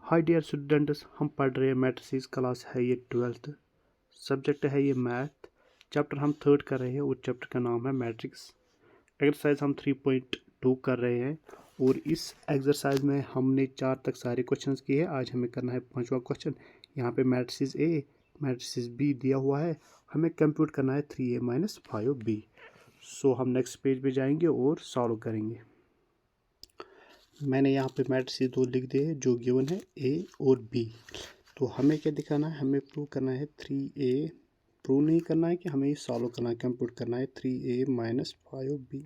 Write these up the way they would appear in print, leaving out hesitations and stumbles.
Hi dear students, हम पढ़ रहे हैं मैट्रिसेस। क्लास है ये 12th, सब्जेक्ट है ये मैथ। चैप्टर हम थर्ड कर रहे हैं और चैप्टर का नाम है मैट्रिक्स। एक्सरसाइज हम 3.2 कर रहे हैं और इस एक्सरसाइज में हमने 4 तक सारे क्वेश्चंस किए हैं। आज हमें करना है 5वां क्वेश्चन। यहाँ पे मैट्रिसेस ए मैट्रिसेस बी दिया हुआ है, हमें कंप्यूट करना है 3a - 5b। सो हम नेक्स्ट पेज पे जाएंगे और सॉल्व करेंगे। मैंने यहाँ पे मैट्रिसेस 2 लिख दिए जो गिवन है ए और बी। तो हमें क्या दिखाना है, हमें प्रूव करना है 3a। प्रूव नहीं करना है कि हमें सॉल्व करना है, कंप्यूट करना है 3a - 5b।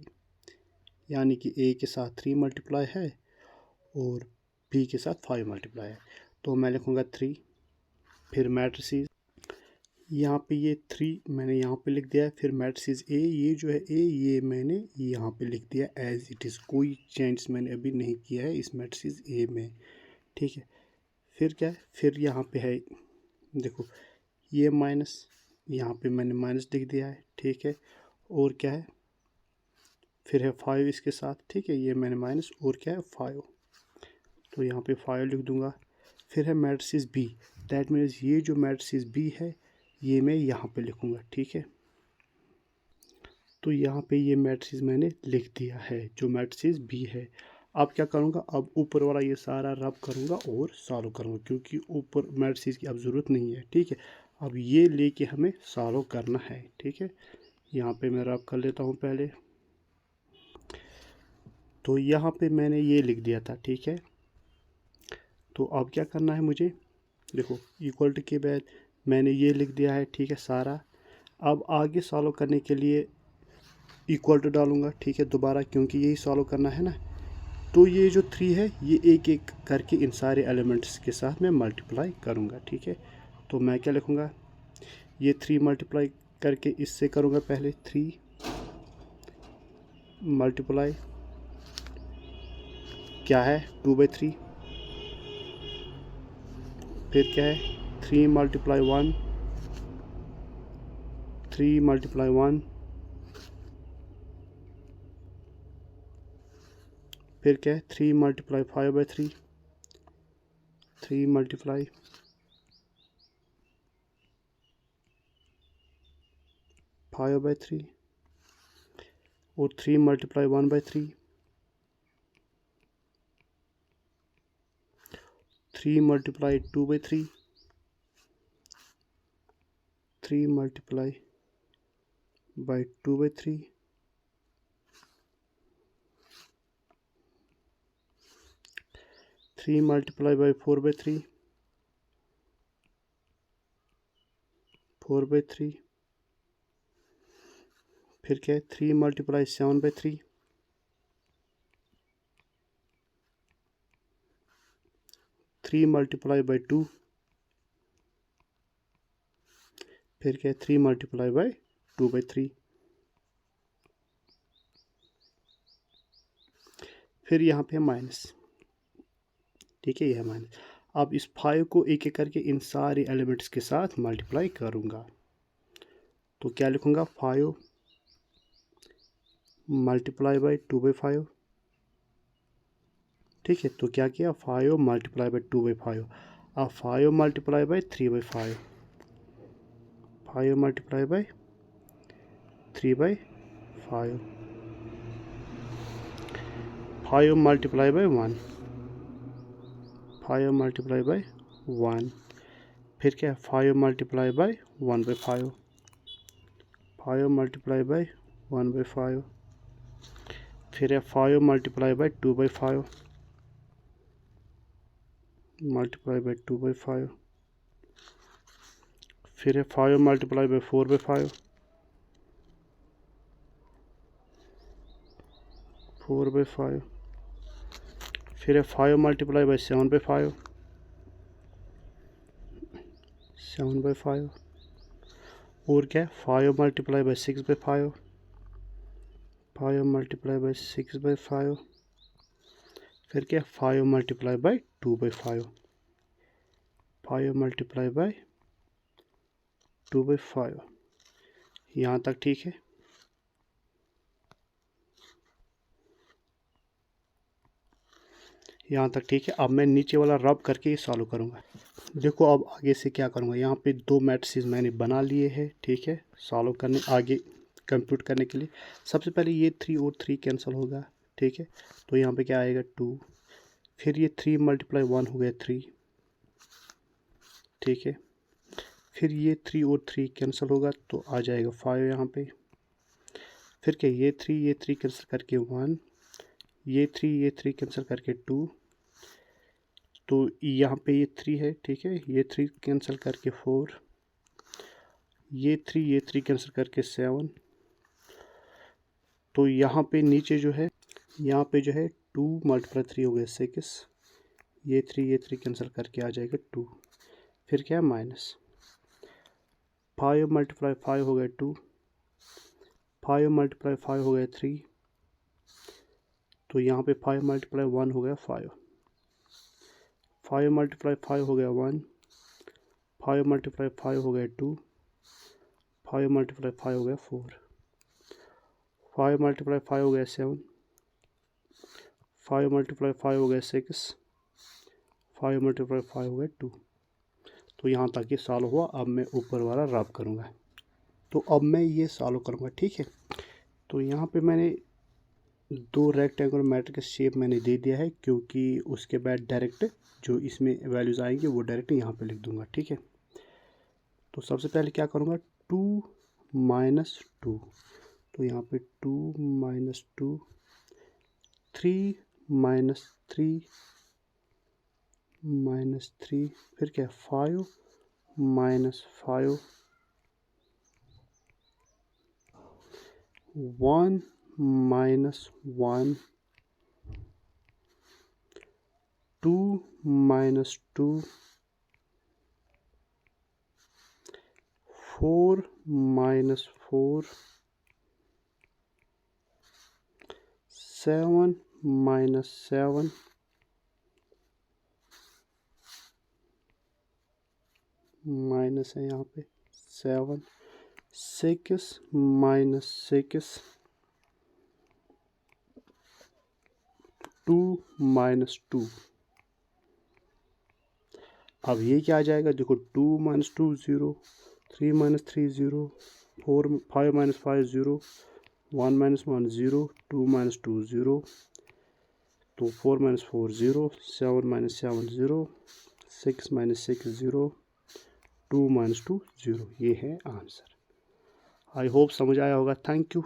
यानी कि a के साथ 3 मल्टीप्लाई है और b के साथ 5 मल्टीप्लाई है। तो मैं लिखूँगा 3, फिर मैट्रिसेस यहाँ पे ये 3 मैंने यहाँ पे लिख दिया है। फिर मैट्रिसेस ए, ये जो है ए, ये मैंने यहाँ पे लिख दिया एज इट इज़, कोई चेंज मैंने अभी नहीं किया है इस मैट्रिसेस ए में। ठीक है, फिर क्या है, फिर यहाँ पे है देखो ये माइनस, यहाँ पे मैंने माइनस लिख दिया है। ठीक है, और क्या है, फिर है 5 इसके साथ। ठीक है, ये मैंने माइनस, और क्या है 5, तो यहाँ पे 5 लिख दूंगा। फिर है मैट्रिसेस बी, दैट मीन्स ये जो मैट्रिसेस बी है ये मैं यहाँ पे लिखूँगा। ठीक है, तो यहाँ पे ये मैट्रिसेस मैंने लिख दिया है जो मैट्रिसेस बी है। अब क्या करूँगा, अब ऊपर वाला ये सारा रब करूँगा और सॉल्व करूँगा, क्योंकि ऊपर मैट्रिसेस की अब ज़रूरत नहीं है। ठीक है, अब ये लेके हमें सॉल्व करना है। ठीक है, यहाँ पे मैं रब कर लेता हूँ पहले। तो यहाँ पे मैंने ये लिख दिया था। ठीक है, तो अब क्या करना है मुझे, देखो इक्वल टू के बाद मैंने ये लिख दिया है। ठीक है सारा, अब आगे सॉल्व करने के लिए इक्वल टू डालूंगा। ठीक है दोबारा, क्योंकि यही सॉल्व करना है ना। तो ये जो 3 है ये एक एक करके इन सारे एलिमेंट्स के साथ मैं मल्टीप्लाई करूँगा। ठीक है, तो मैं क्या लिखूँगा, ये 3 मल्टीप्लाई करके इससे करूँगा पहले 3 मल्टीप्लाई क्या है 2/3, फिर क्या है 3 मल्टीप्लाई 1, 3 मल्टीप्लाई 1, फिर क्या है 3 मल्टीप्लाई 5/3, 3 मल्टीप्लाई 5/3, और 3 multiply 1/3, 3 multiply 2/3, 3 multiply by 2/3, 3 multiply by 4/3, 4/3, फिर क्या है 3 मल्टीप्लाई 7/3, 3 मल्टीप्लाई बाई 2, फिर क्या है 3 मल्टीप्लाई बाई 2/3, फिर यहाँ पे माइनस। ठीक है, यह माइनस। अब इस 5 को एक एक करके इन सारे एलिमेंट्स के साथ मल्टीप्लाई करूँगा। तो क्या लिखूँगा 5 मल्टीप्लाई बाई 2/5। ठीक है, तो क्या किया 5 मल्टीप्लाई बाई 2/5। अब 5 multiply by 3/5, 5 multiply by 3/5, 5 multiply by 1, 5 multiply by 1, फिर क्या है 5 मल्टीप्लाई बाई 1/5, 5 मल्टीप्लाई बाई 1/5, फिर है 5 मल्टीप्लाई बाई 2/5, मल्टीप्लाई बाई 2/5, फिर है 5 मल्टीप्लाई बाई 4/5, 4/5, फिर है 5 मल्टीप्लाई बाई 7/5, 7/5, और क्या है 5 मल्टीप्लाई बाई 6/5, 5 मल्टीप्लाई बाई 6/5, फिर क्या 5 मल्टीप्लाई बाई 2/5, 5 मल्टीप्लाई बाई 2/5। यहाँ तक ठीक है। यहाँ तक ठीक है। अब मैं नीचे वाला रब करके ये सॉल्व करूँगा। देखो अब आगे से क्या करूँगा, यहाँ पे 2 मैट्रिसेस मैंने बना लिए हैं, ठीक है, सॉल्व करने आगे कंप्यूट करने के लिए। सबसे पहले ये 3 और 3 कैंसिल होगा, ठीक है, तो यहाँ पे क्या आएगा 2, फिर ये 3 × 1 हो गया 3, ठीक है, फिर ये 3 और 3 कैंसिल होगा तो आ जाएगा 5 यहाँ पे, फिर क्या ये 3 कैंसिल करके 1, ये 3 कैंसिल करके 2, तो यहाँ पे ये 3 है, ठीक है, ये 3 कैंसिल करके 4, ये 3 कैंसिल करके 7, तो यहाँ पे नीचे जो है, यहाँ पे जो है 2 × 3 हो गया 6, ये 3 कैंसिल करके आ जाएगा 2, फिर क्या है माइनस 5 × 5 हो गया 2, 5 × 5 हो गया 3, तो यहाँ पे 5 × 1 हो गया 5, 5 × 5 हो गया 1, 5 × 5 हो गया 2, 5 × 5 हो गया 4, 5 × 5 हो गया 7, 5 × 5 हो गया 6, 5 × 5 हो गया 2। तो यहाँ तक ये सॉल्व हुआ। अब मैं ऊपर वाला रब करूँगा, तो अब मैं ये सॉल्व करूँगा, ठीक है। तो यहाँ पे मैंने 2 रेक्टेंगुलर मैट्रिक्स शेप मैंने दे दिया है, क्योंकि उसके बाद डायरेक्ट जो इसमें वैल्यूज़ आएंगे वो डायरेक्ट यहाँ पे लिख दूँगा, ठीक है। तो सबसे पहले क्या करूँगा, 2 - 2, तो यहाँ पे 2 - 2, 3 - 3 -3, फिर क्या 5 - 5, 1 - 1, 2 - 2, 4 - 4, 7 - 7, माइनस है यहाँ पे 7, 6 - 6, 2 - 2। अब ये क्या आ जाएगा, देखो 2 - 2 0, 3 - 3 0, 5 - 5 0, 1 - 1 0, 2 - 2 0, तो 4 - 4 0, 7 - 7 0, 6 - 6 0, 2 - 2 0, ये है आंसर। आई होप समझ आया होगा। Thank you.